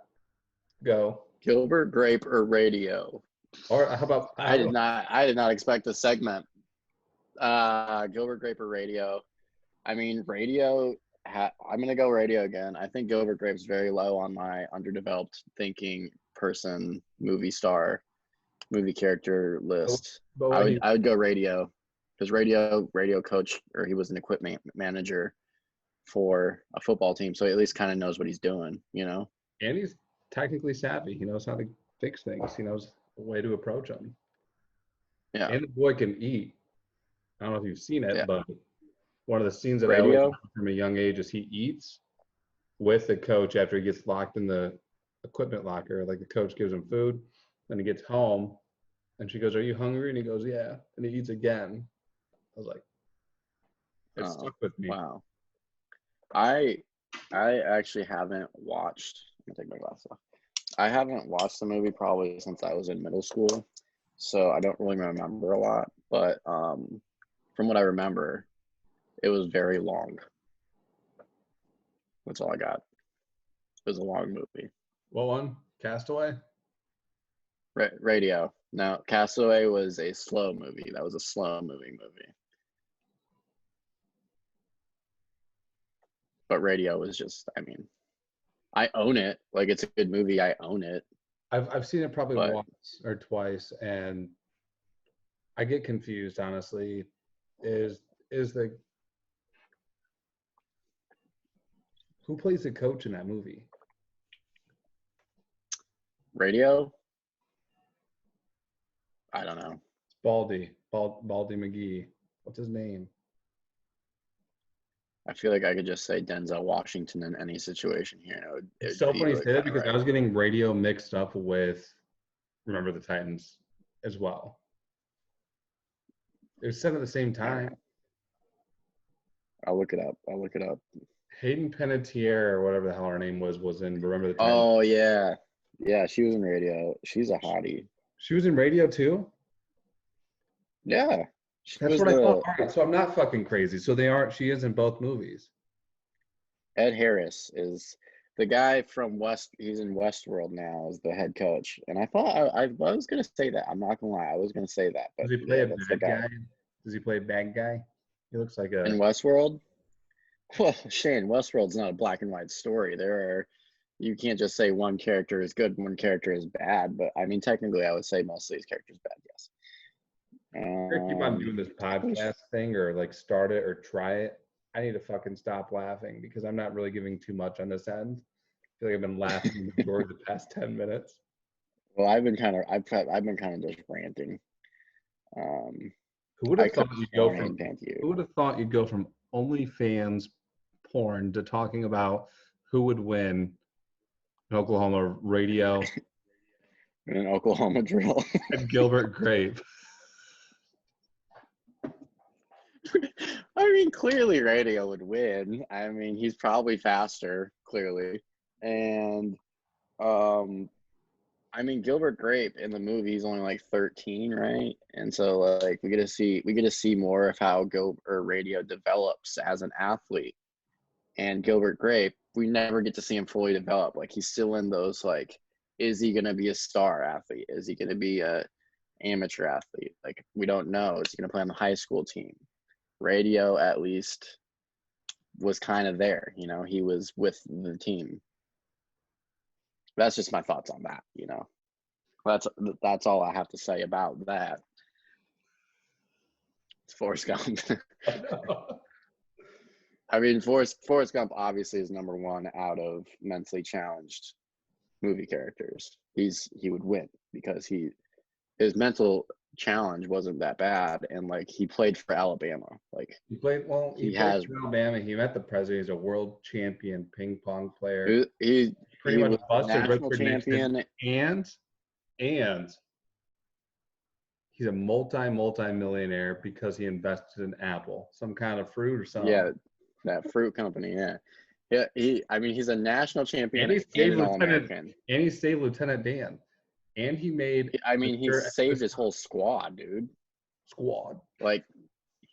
Go. Gilbert Grape or radio? Or how about I did not expect a segment. Gilbert Grape or radio? I mean, radio. I'm gonna go radio again. I think Gilbert Grape's very low on my underdeveloped thinking person, movie star, movie character list. I would go radio, because radio coach, or he was an equipment manager for a football team, so he at least kind of knows what he's doing, you know. And he's technically savvy. He knows how to fix things. He knows a way to approach them. Yeah. And the boy can eat. I don't know if you've seen it, Yeah. but one of the scenes that I Radio? always remember from a young age is he eats with the coach after he gets locked in the equipment locker. Like the coach gives him food, then he gets home, and she goes, "Are you hungry?" And he goes, "Yeah." And he eats again. I was like, it stuck with me. Wow. I actually haven't watched. Let me take my glasses off. I haven't watched the movie probably since I was in middle school, so I don't really remember a lot. But from what I remember, it was very long. That's all I got. It was a long movie. What one? Castaway? Radio. No, Castaway was a slow movie. That was a slow moving movie. But Radio was just, I mean, I own it. Like, it's a good movie. I own it. I've seen it probably once or twice, and I get confused, honestly. Is the who plays the coach in that movie? Radio? I don't know. It's Baldy McGee. What's his name? I feel like I could just say Denzel Washington in any situation here. It's so funny you say that, because I was getting Radio mixed up with Remember the Titans as well. It was set at the same time. I'll look it up. Hayden Panettiere, or whatever the hell her name was in Remember the Titans. Oh, yeah. Yeah, she was in Radio. She's a hottie. She was in Radio too? Yeah. That's what I thought. All right, so I'm not fucking crazy. So she is in both movies. Ed Harris is the guy from he's in Westworld now as the head coach. And I thought I was going to say that. I'm not going to lie. I was going to say that. But Does he play a bad guy? Does he play a bad guy? He looks like in Westworld? Well, Shane, Westworld's not a black and white story. You can't just say one character is good and one character is bad. But I mean, technically, I would say most of these characters bad, yes. Keep on doing this podcast thing, or like start it or try it. I need to fucking stop laughing because I'm not really giving too much on this end. I feel like I've been laughing the majority of the past 10 minutes. Well, I've been kind of just ranting. Who would have thought you'd go from you. Who would have thought you'd go from OnlyFans porn to talking about who would win an Oklahoma radio An Oklahoma drill and Gilbert Grape? I mean, clearly radio would win. I mean, he's probably faster, clearly. And I mean, Gilbert Grape in the movie, he's only like 13, right? And so like we get to see more of how radio develops as an athlete. And Gilbert Grape, we never get to see him fully develop. Like he's still in those like, is he gonna be a star athlete? Is he gonna be a amateur athlete? Like we don't know. Is he gonna play on the high school team? Radio at least was kind of there, you know, he was with the team. That's just my thoughts on that, you know. That's all I have to say about that. It's Forrest Gump. I mean, Forrest Gump obviously is number one out of mentally challenged movie characters. He would win because his mental challenge wasn't that bad, and like he played for Alabama. Like he played for Alabama. He met the president. He's a world champion ping pong player. He pretty much busted national champion, and he's a multi-millionaire because he invested in Apple, some kind of fruit or something. Yeah, that fruit company. Yeah. He's a national champion and he an All-American. And he saved Lieutenant Dan. And he made. He saved his whole squad, dude. Like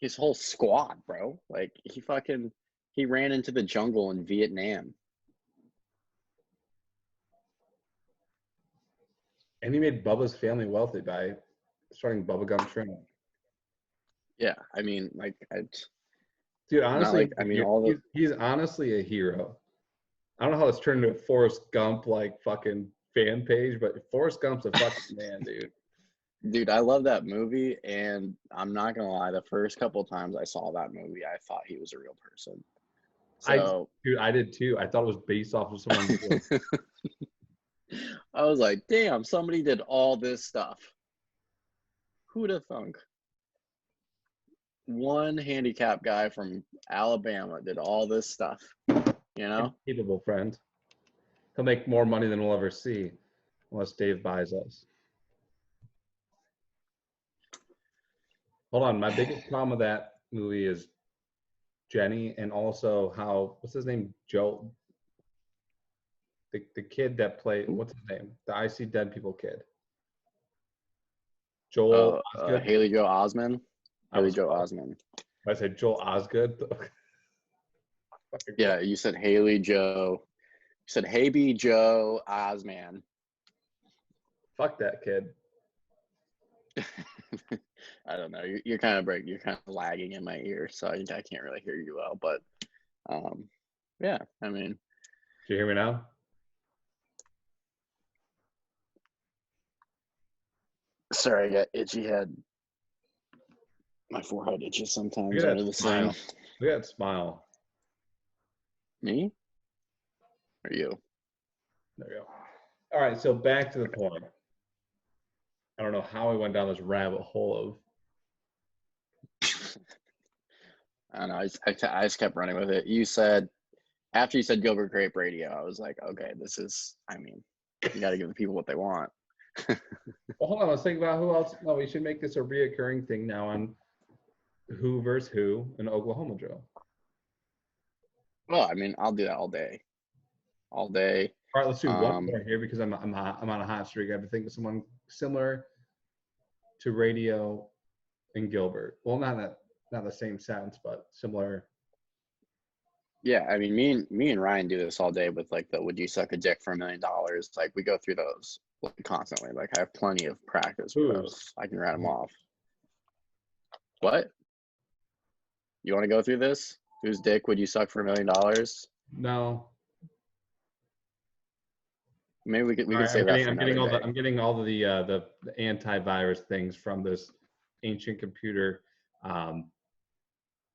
his whole squad, bro. Like he ran into the jungle in Vietnam. And he made Bubba's family wealthy by starting Bubba Gump Shrimp. Yeah, I mean, dude, honestly, he's honestly a hero. I don't know how it's turned into a Forrest Gump like fucking fan page, but Forrest Gump's a fucking man, dude. Dude, I love that movie, and I'm not gonna lie. The first couple of times I saw that movie, I thought he was a real person. So, I did too. I thought it was based off of someone. I was like, damn, somebody did all this stuff. Who'd have thunk? One handicapped guy from Alabama did all this stuff, you know? Capable friend. He'll make more money than we'll ever see unless Dave buys us. Hold on. My biggest problem with that movie is Jenny, and also what's his name? Joe. The kid that played, what's his name? The I See Dead People kid. Joel Osgood. Haley Joel Osment. Haley Joel Osment. I said Joel Osgood. Yeah, you said Haley Joe. You said Hey Joe Osman. Fuck that kid. I don't know. You're kind of lagging in my ear, so I can't really hear you well. But yeah, I mean. Do you hear me now? Sorry, I got itchy head. My forehead itches sometimes under the sun. Look at that smile. Me? Or you? There we go. All right, so back to the point. I don't know how we went down this rabbit hole of. I don't know. I just kept running with it. After you said Gilbert Grape Radio, I was like, okay, you got to give the people what they want. Well, hold on. Let's think about who else. No, we should make this a reoccurring thing now on who versus who in Oklahoma drill. Well, I mean, I'll do that all day. All day. All right, let's do one more here because I'm on a hot streak. I have to think of someone similar to Radio and Gilbert. Well, not the same sense, but similar. Yeah, I mean, me and Ryan do this all day with like the "Would you suck a dick for $1 million?" Like we go through those constantly. Like I have plenty of practice with those. I can write them off. What? You want to go through this? Whose dick would you suck for $1 million? No. Maybe we could say that. I'm getting all the antivirus things from this ancient computer.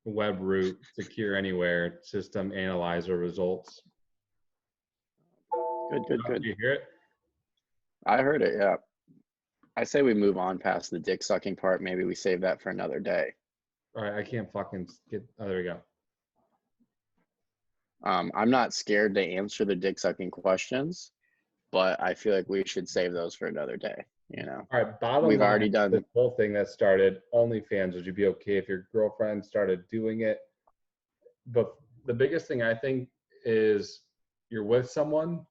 web root, secure anywhere, system analyzer results. Good. Did you hear it? I heard it, yeah. I say we move on past the dick sucking part. Maybe we save that for another day. All right, I can't fucking get. Oh, there we go. I'm not scared to answer the dick sucking questions, but I feel like we should save those for another day. All right, bottom We've line, already done this whole thing that started OnlyFans. Would you be okay if your girlfriend started doing it? But the biggest thing I think is you're with someone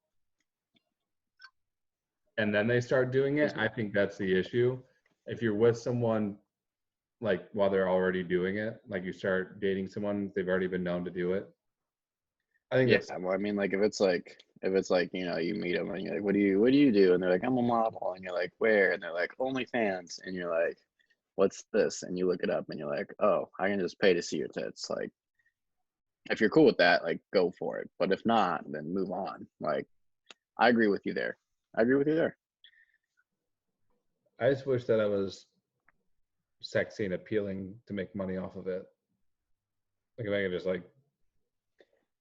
and then they start doing it. I think that's the issue. If you're with someone like while they're already doing it, like you start dating someone, they've already been known to do it. I think that's well, I mean, like if it's like you meet them and you're like, what do you do? And they're like, I'm a model, and you're like, where? And they're like, OnlyFans, and you're like, what's this? And you look it up, and you're like, oh, I can just pay to see your tits. Like, if you're cool with that, like, go for it. But if not, then move on. Like, I agree with you there. I just wish that I was sexy and appealing to make money off of it. Like if I could just like.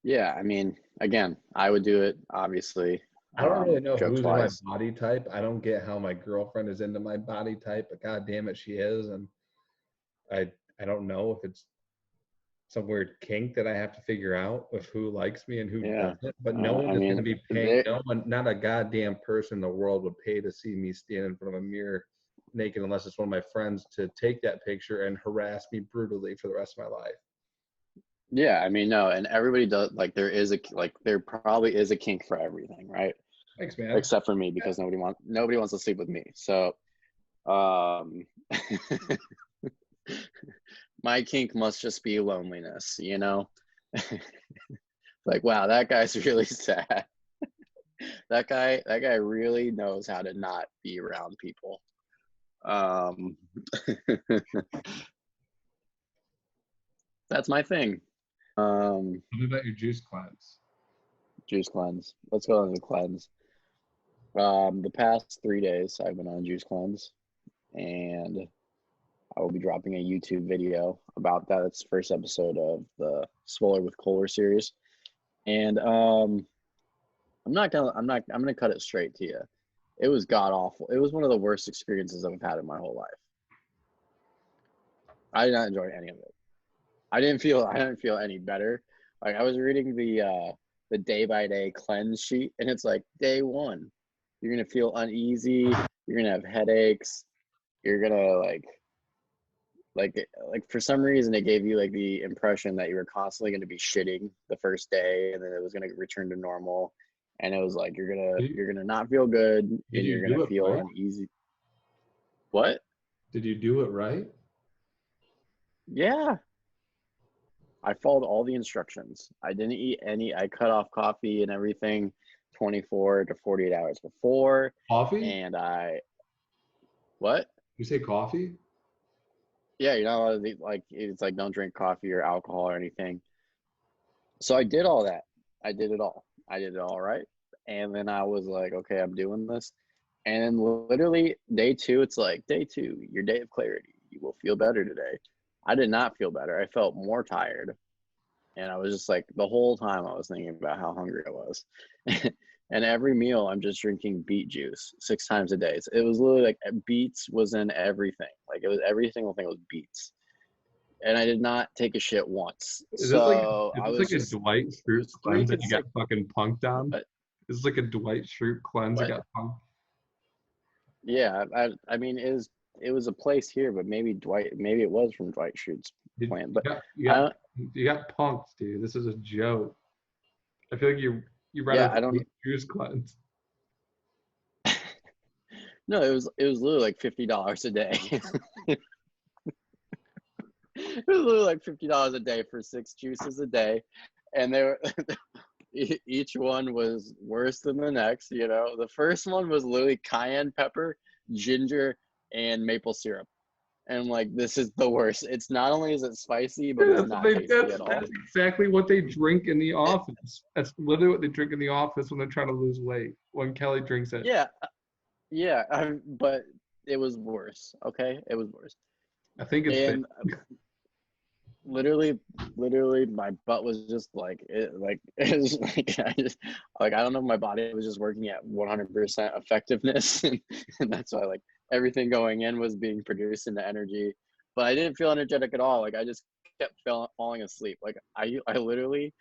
Yeah, I mean, again, I would do it, obviously. I don't really know who's in my body type. I don't get how my girlfriend is into my body type, but god damn it, she is. And I don't know if it's some weird kink that I have to figure out with who likes me and who doesn't. But no one is going to be paying. No one, not a goddamn person in the world would pay to see me stand in front of a mirror naked unless it's one of my friends to take that picture and harass me brutally for the rest of my life. Yeah, I mean, no, and everybody does, like, there probably is a kink for everything, right? Thanks, man. Except for me, because nobody wants to sleep with me. So, my kink must just be loneliness, you know? Like, wow, that guy's really sad. That guy really knows how to not be around people. That's my thing. Tell me about your juice cleanse. Juice cleanse. Let's go on the cleanse. The past 3 days I've been on juice cleanse, and I will be dropping a YouTube video about that. It's the first episode of the Swoller with Kohler series. And I'm gonna cut it straight to you. It was god awful. It was one of the worst experiences I've had in my whole life. I did not enjoy any of it. I didn't feel any better. Like, I was reading the day-by-day cleanse sheet, and it's like, day 1, you're gonna feel uneasy, you're gonna have headaches, you're gonna like for some reason it gave you like the impression that you were constantly going to be shitting the first day, and then it was going to return to normal, and it was like you're gonna not feel good, and you're gonna feel uneasy. What? Did you do it right? Yeah, I followed all the instructions. I didn't eat any. I cut off coffee and everything 24 to 48 hours before. Coffee? And what? You say coffee? Yeah, you're not allowed to, like, it's like don't drink coffee or alcohol or anything. So I did all that. I did it all. I did it all right. And then I was like, okay, I'm doing this. And then literally day 2, it's like, day 2, your day of clarity. You will feel better today. I did not feel better. I felt more tired. And I was just like, the whole time I was thinking about how hungry I was. And every meal I'm just drinking beet juice 6 times a day. So it was literally like beets was in everything. Like, it was every single thing was beets. And I did not take a shit once. Is this like a Dwight Schrute cleanse that you got fucking punked on? This is like a Dwight Schrute cleanse that got punked. Yeah, I mean, it was a place here, but maybe it was from Dwight Schrute's plan. But you got punked, dude. This is a joke. I feel like you ran a juice cleanse. No, it was literally like $50 a day. It was literally like $50 a day for 6 juices a day, and they were each one was worse than the next. You know, the first one was literally cayenne pepper, ginger, and maple syrup. And I'm like, this is the worst. It's not only is it spicy, but it's not tasty at all. That's exactly what they drink in the office. That's literally what they drink in the office when they're trying to lose weight. When Kelly drinks it. Yeah, but it was worse. Okay, it was worse. I think it's literally my butt was just like it was like I don't know, my body was just working at 100% effectiveness, and that's why like everything going in was being produced into energy, but I didn't feel energetic at all. Like I just kept falling asleep. Like I literally,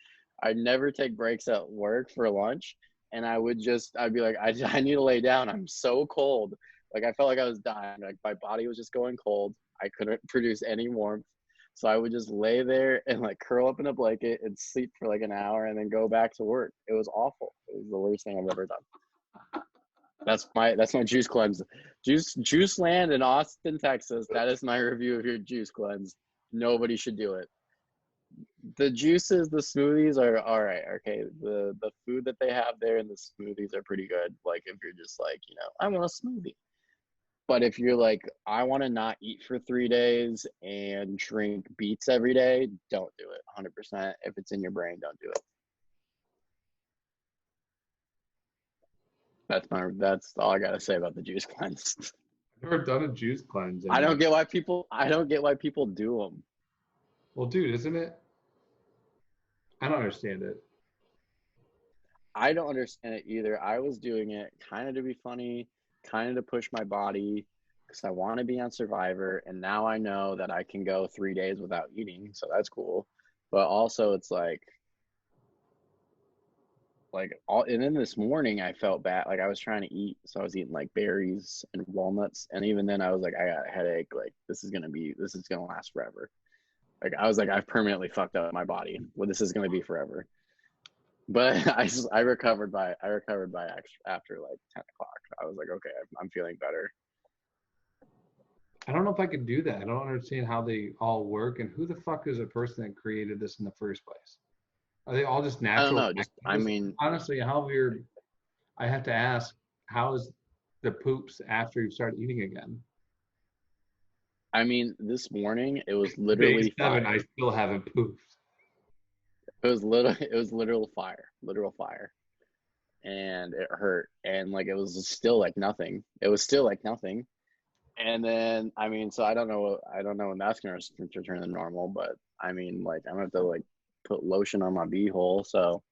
I never take breaks at work for lunch, and I'd be like, I need to lay down. I'm so cold. Like I felt like I was dying. Like my body was just going cold. I couldn't produce any warmth. So I would just lay there and like curl up in a blanket and sleep for like an hour and then go back to work. It was awful. It was the worst thing I've ever done. That's my juice cleanse. Juice land in Austin, Texas. That is my review of your juice cleanse. Nobody should do it. The juices, the smoothies are all right. Okay. The food that they have there and the smoothies are pretty good. Like if you're just like, I want a smoothie. But if you're like, I want to not eat for 3 days and drink beets every day, don't do it. 100%. If it's in your brain, don't do it. That's all I gotta say about the juice cleanse. I've never done a juice cleanse. I don't get why people do them. Well, dude, isn't it? I don't understand it. I don't understand it either. I was doing it kind of to be funny, kind of to push my body because I want to be on Survivor, and now I know that I can go 3 days without eating, so that's cool. But also, it's like and then this morning I felt bad. Like I was trying to eat, so I was eating like berries and walnuts, and even then I was like, I got a headache. Like this is gonna last forever. Like I was like, I've permanently fucked up my body. Well, this is gonna be forever. But I recovered by after like 10 o'clock. I was like, okay, I'm feeling better. I don't know if I could do that. I don't understand how they all work, and who the fuck is the person that created this in the first place? Are they all just natural? I don't know. I mean, honestly, how weird. I have to ask, how is the poops after you start eating again? I mean, this morning it was literally fire. fire. I still haven't pooped. It was literal fire, and it hurt, and like it was still like nothing. It was still like nothing, and then I mean, so I don't know when that's gonna return to normal, but I mean, like I'm gonna have to like put lotion on my beehole, so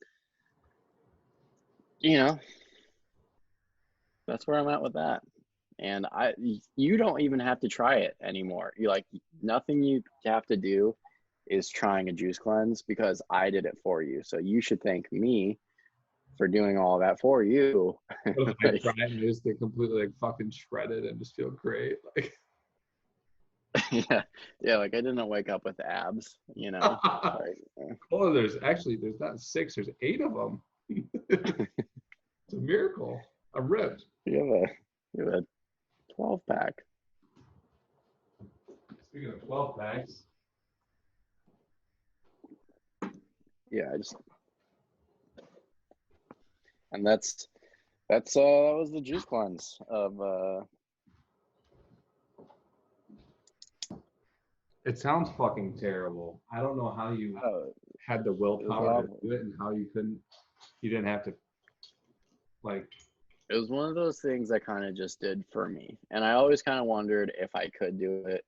that's where I'm at with that. And you don't even have to try it anymore. You like nothing you have to do is trying a juice cleanse because I did it for you. So you should thank me for doing all that for you. What if I try and just get completely like fucking shredded and just feel great? Like yeah, like I didn't wake up with abs, like, Oh, there's not 6, there's 8 of them. It's a miracle. I'm ripped. You have a 12-pack. Speaking of 12 packs. Yeah, and that was the juice cleanse of It sounds fucking terrible. I don't know how you had the willpower to do it and how you didn't have to like. It was one of those things I kind of just did for me. And I always kind of wondered if I could do it.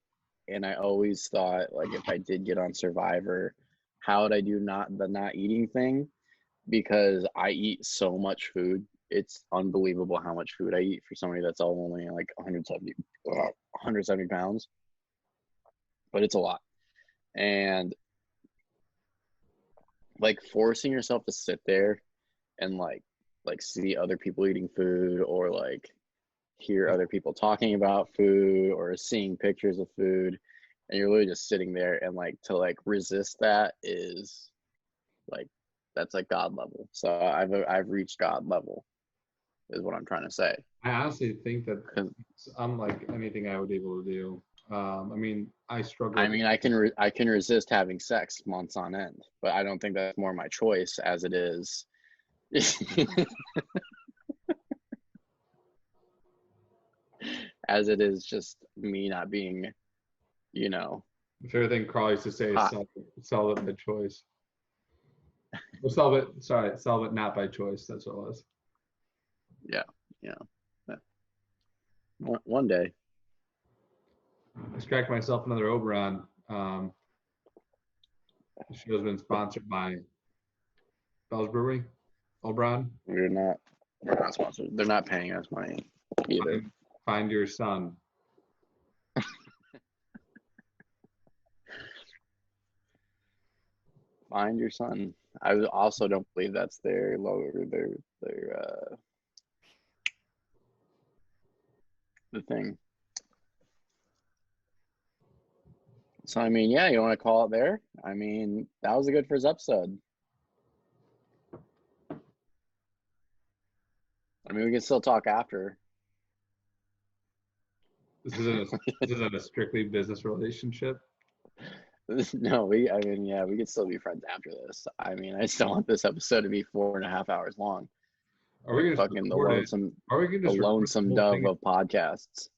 And I always thought, like, if I did get on Survivor, how would I do the not eating thing? Because I eat so much food. It's unbelievable how much food I eat for somebody that's only like 170 pounds. But it's a lot. And like forcing yourself to sit there and like see other people eating food or like hear other people talking about food or seeing pictures of food, and you're literally just sitting there, and like to like resist that is like that's like God level. So I've reached God level is what I'm trying to say. I honestly think that it's unlike anything I would be able to do. I mean, I struggle. I mean, I can resist having sex months on end, but I don't think that's more my choice as it is. As it is just me not being, If everything Carl used to say is solve it by choice. Or solve it not by choice. That's what it was. Yeah. One day. Extract myself another Oberon. The show has been sponsored by Bell's Brewery, O'Brien. We're not sponsored. They're not paying us money either. Find your son. Find your son. I also don't believe that's their logo. Their the thing. So I mean, yeah, you want to call it there? I mean, that was a good first episode. I mean, we can still talk after. This isn't a strictly business relationship. No, I mean, yeah, we could still be friends after this. I mean, I still want this episode to be 4.5 hours long. Are we gonna fucking the lonesome dove of podcasts?